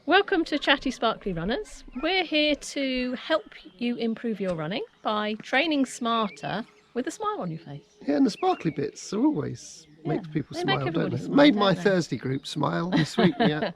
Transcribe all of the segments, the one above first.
Welcome to Chatty Sparkly Runners. We're here to help you improve your running by training smarter with a smile on your face. Yeah, and the sparkly bits are always makes people they smile, make don't everybody they? smile, Made don't my they? Thursday group smile and sweep me out.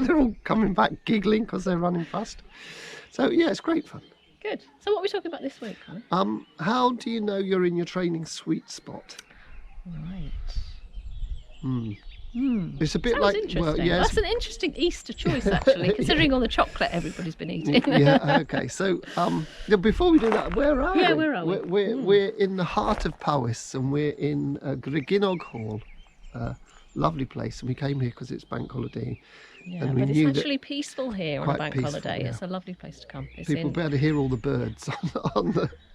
They're all coming back giggling because they're running fast. So yeah, it's great fun. Good. So what are we talking about this week, Colin? How do you know you're in your training sweet spot? Right. It's a bit Sounds like interesting. yeah, That's an interesting Easter choice, actually, considering all the chocolate everybody's been eating. yeah, okay. So before we do that, where are we? Yeah, where are we? We're in the heart of Powys, and we're in Griginog Hall. Lovely place, and we came here because it's bank holiday. Yeah, and we but knew it's that actually peaceful here on a quite bank peaceful, holiday. yeah. It's a lovely place to come. It's people be able to hear all the birds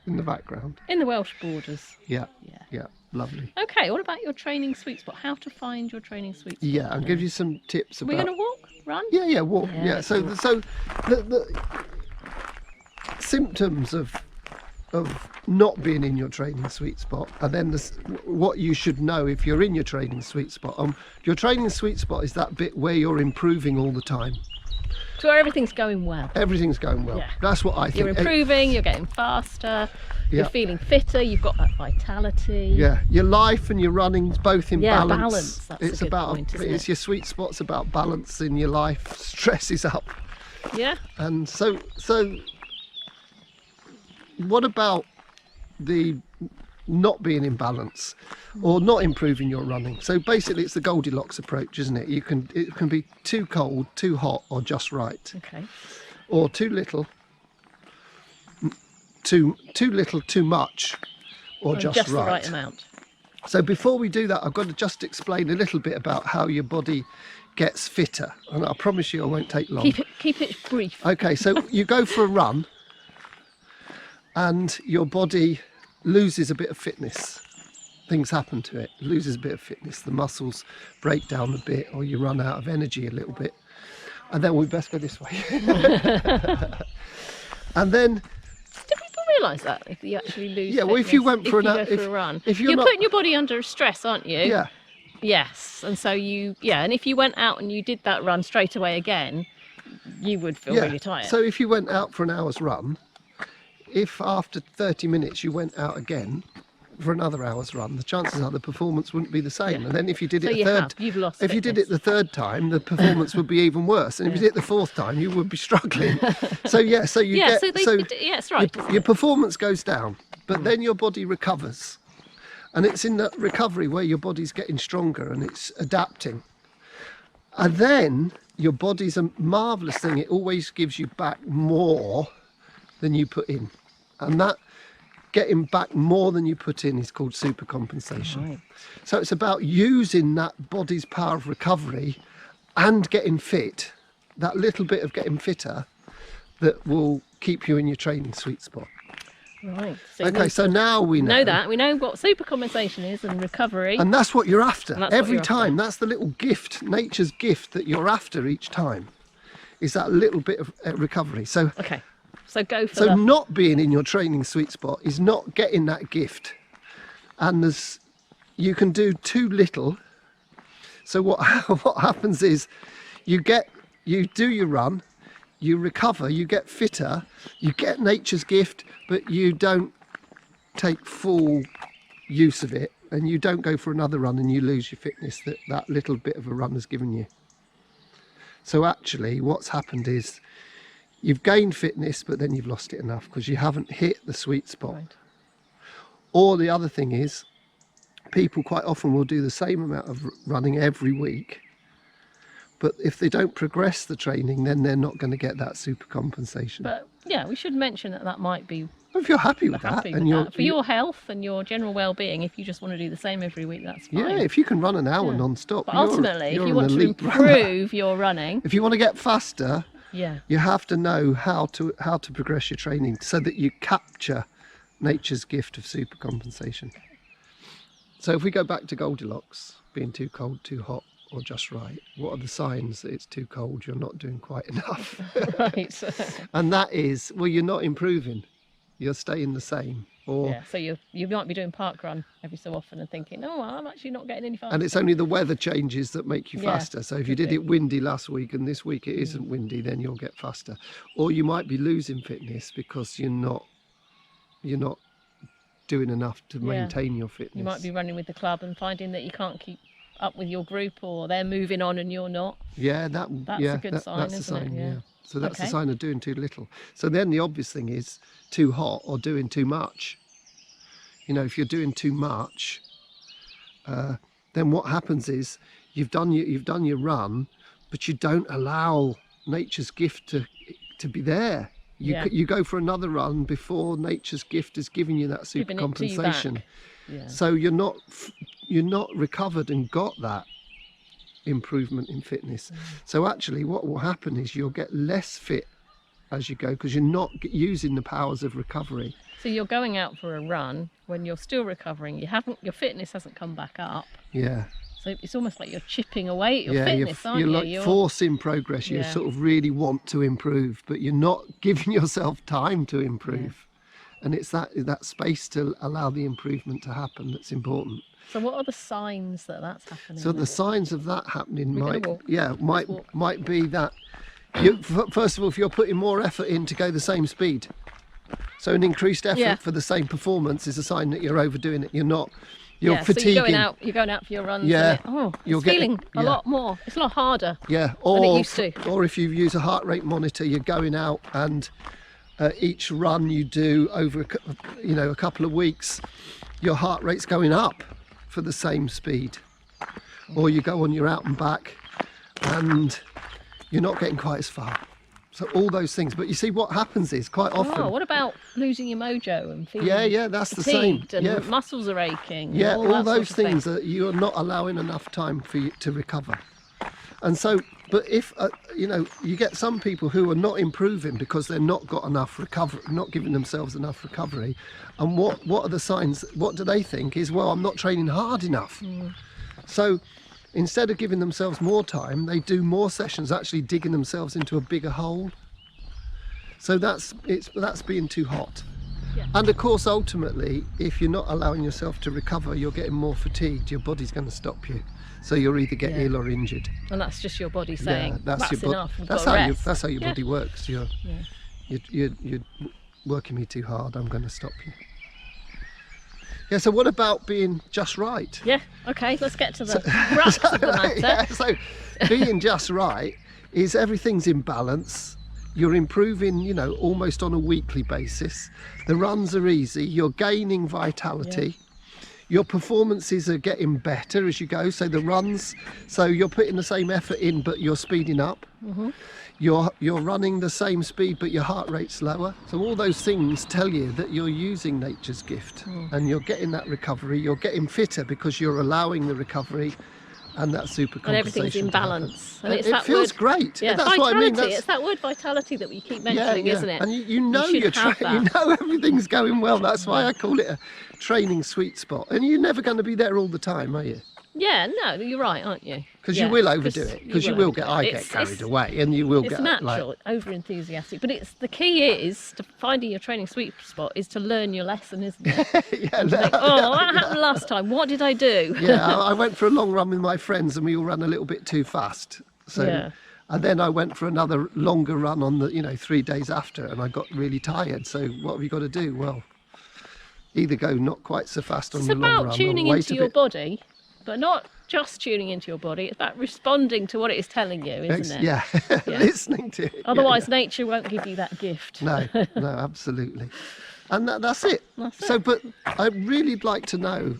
in the background. in the Welsh borders. Yeah, Yeah. yeah, lovely. Okay, what about your training sweet spot? How to find your training sweet spot? Yeah, I'll give you some tips We're about. going to walk, run? Yeah, walk. Yeah, Yeah, let's so walk. the symptoms of not being in your training sweet spot, and then what you should know if you're in your training sweet spot. Your training sweet spot is that bit where you're improving all the time. So everything's going well. Everything's going well. Yeah. That's what I think. You're improving, you're getting faster, you're Yeah. feeling fitter, you've got that vitality. Yeah, your life and your running's both in Yeah, balance. balance, that's a It's good about point, isn't it's it? your sweet spot's about balance in your life. Stress is up, Yeah? and so what about the not being in balance or not improving your running? So basically, it's the Goldilocks approach, isn't it? It can be too cold, too hot, or just right, Okay. or too little, too much, or And just the right. right amount. So before we do that, I've got to just explain a little bit about how your body gets fitter, and I promise you I won't take long. Keep it brief. Okay, so you go for a run and your body loses a bit of fitness. Things happen to it, loses a bit of fitness. The muscles break down a bit, or you run out of energy a little bit. And then we best go this way. And then Do people realise that if you actually lose Yeah, well, if you fitness, went for if you an- go for if- a run, if you're you're not- putting your body under stress, aren't you? yeah, Yes, and so and if you went out and you did that run straight away again, you would feel really tired. So if you went out for an hour's run, if after 30 minutes you went out again for another hour's run, the chances are the performance wouldn't be the same. Yeah. And then if you did So it you've lost if you did fitness. it the third time, the performance would be even worse. And if you did it the fourth time, you would be struggling. So you so get it's right. your performance goes down, but then your body recovers. And it's in that recovery where your body's getting stronger and it's adapting. And then your body's a marvellous thing. It always gives you back more than you put in. And that getting back more than you put in is called supercompensation. Right. So it's about using that body's power of recovery and getting fit, that little bit of getting fitter that will keep you in your training sweet spot. Right. Okay, so now we know. we know what supercompensation is and recovery. And that's what you're after. And that's what Every you're after. time. That's the little gift, nature's gift that you're after each time, is that little bit of recovery. So, Okay, so go for so the... not being in your training sweet spot is not getting that gift. And you can do too little. So what happens is you do your run, you recover, you get fitter, you get nature's gift, but you don't take full use of it, and you don't go for another run and you lose your fitness that little bit of a run has given you. So actually what's happened is you've gained fitness, but then you've lost it enough because you haven't hit the sweet spot. Right. Or the other thing is, people quite often will do the same amount of running every week, but if they don't progress the training, then they're not going to get that super compensation. But yeah, we should mention that might be If you're happy with happy that, with that. For your health and your general well-being, if you just want to do the same every week, that's fine. yeah, if you can run an hour Yeah. non-stop, But you're- ultimately, you're if you an want to elite runner. improve your running, If you want to get faster, yeah, you have to know how to progress your training so that you capture nature's gift of super compensation. So if we go back to Goldilocks, being too cold, too hot, or just right, what are the signs that it's too cold, you're not doing quite enough? right. And that is, well, you're not improving, you're staying the same, or Yeah, so you might be doing park run every so often and thinking, oh, I'm actually not getting any faster. and it's only the weather changes that make you Yeah, faster. So if you could did be. it windy last week and this week it isn't windy, then you'll get faster. Or you might be losing fitness because you're not doing enough to Yeah. maintain your fitness. You might be running with the club and finding that you can't keep up with your group, or they're moving on and you're not. That's a good sign, that's isn't it? a sign, Yeah. So that's a Okay. sign of doing too little. So then the obvious thing is too hot or doing too much. You know, if you're doing too much, then what happens is you've done your run, but you don't allow nature's gift to be there. You go for another run before nature's gift is giving you that super Giving it to you back. compensation. Yeah. So you're not recovered and got that improvement in fitness. So actually what will happen is you'll get less fit as you go because you're not using the powers of recovery. So you're going out for a run when you're still recovering. Your fitness hasn't come back up. Yeah. So it's almost like you're chipping away at your Yeah, fitness, aren't you're you? like forcing progress. You Yeah. sort of really want to improve, but you're not giving yourself time to improve. And it's that space to allow the improvement to happen that's important. So what are the signs that that's happening? So then? the signs of that happening We're gonna walk. might be that first of all, if you're putting more effort in to go the same speed, so an increased effort Yeah. for the same performance is a sign that you're overdoing it. You're yeah, fatiguing. So you're going out for your runs. Yeah. And You're it's getting- feeling a yeah. lot more. It's a lot harder. Yeah, than it used to. or if you use a heart rate monitor, you're going out and each run you do over a couple of weeks, your heart rate's going up for the same speed. Or you go on your out and back and you're not getting quite as far. So all those things. But you see what happens is quite often. Oh, what about losing your mojo and feeling Yeah, that's the same. fatigued and Yeah. muscles are aching? Yeah, and all that those sort of things thing. that you're not allowing enough time for you to recover. And so, but if you get some people who are not improving because they're not got enough recovery, not giving themselves enough recovery. And what are the signs? What do they think is, well, I'm not training hard enough. So instead of giving themselves more time, they do more sessions, actually digging themselves into a bigger hole. So that's being too hot. Yeah. And of course, ultimately, if you're not allowing yourself to recover, you're getting more fatigued. Your body's going to stop you. So you'll either get Yeah. ill or injured. And that's just your body saying, that's your enough. We've That's got to how rest. that's how your Yeah. body works. Yeah. You're working me too hard. I'm going to stop you. Yeah. So what about being just right? Yeah. Okay. Let's get to the crux of the matter. Yeah, so being just right is everything's in balance. You're improving, almost on a weekly basis. The runs are easy. You're gaining vitality. Your performances are getting better as you go. So the runs, so you're putting the same effort in, but you're speeding up. You're running the same speed, but your heart rate's lower. So all those things tell you that you're using nature's gift, and you're getting that recovery. You're getting fitter because you're allowing the recovery, and that super And compensation. everything's in to happen. balance. And And it's it that feels word, great. Yeah, That's vitality. what I mean. It's that word vitality that we keep mentioning, yeah. isn't it? And you know should you're have training. You that. know everything's going well. That's why I call it a training sweet spot. And you're never going to be there all the time, are you? Yeah, no, you're right, aren't you? Because Yeah, you will overdo it. Because you will get carried away, and you will It's get natural, over enthusiastic. But it's the key is to finding your training sweet spot is to learn your lesson, isn't it? yeah, Think, oh, what happened last time? What did I do? yeah. I went for a long run with my friends, and we all ran a little bit too fast. So, Yeah. and then I went for another longer run on the 3 days after, and I got really tired. So what have you got to do? Well, either go not quite so fast on It's your long run, about or tuning wait into a your bit. body, but not just tuning into your body. It's about responding to what it is telling you, isn't it? Yeah, Yeah. listening to it. Yeah, Otherwise, nature won't give you that gift. No, absolutely. And that's it. That's So, but I'd really like to know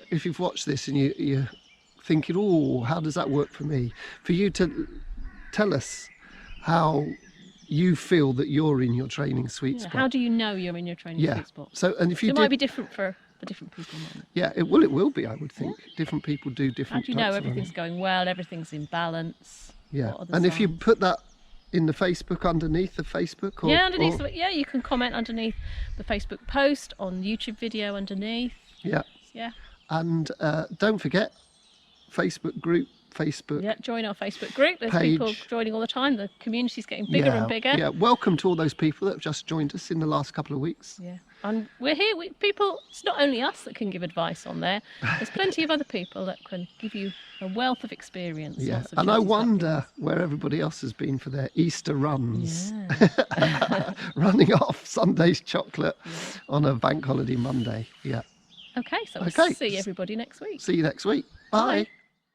if you've watched this and you're thinking, oh, how does that work for me? For you to tell us how you feel that you're in your training sweet Yeah, spot. how do you know you're in your training Yeah. sweet spot? So, and if you It did, might be different for different people. Mightn't it? yeah, it will be, I would think. Different people do How different do you know types of running. everything's going well, everything's in balance? Yeah, What are the and if you signs? put that in the Facebook, underneath the Facebook, or, Yeah, underneath. or- Yeah, you can comment underneath the Facebook post, on the YouTube video underneath. yeah, Yeah, and don't forget Facebook group, Facebook. yeah. Join our Facebook group. There's people Page. joining all the time. The community's getting bigger and bigger. Yeah, welcome to all those people that have just joined us in the last couple of weeks. Yeah. And we're here with people. It's not only us that can give advice on there. There's plenty of other people that can give you a wealth of experience. Yeah, lots of and I chatty wonder stuff. where everybody else has been for their Easter runs, Yeah. running off Sunday's chocolate on a bank holiday Monday. Yeah. Okay, so we'll Okay. see everybody next week. See you next week. Bye. Bye.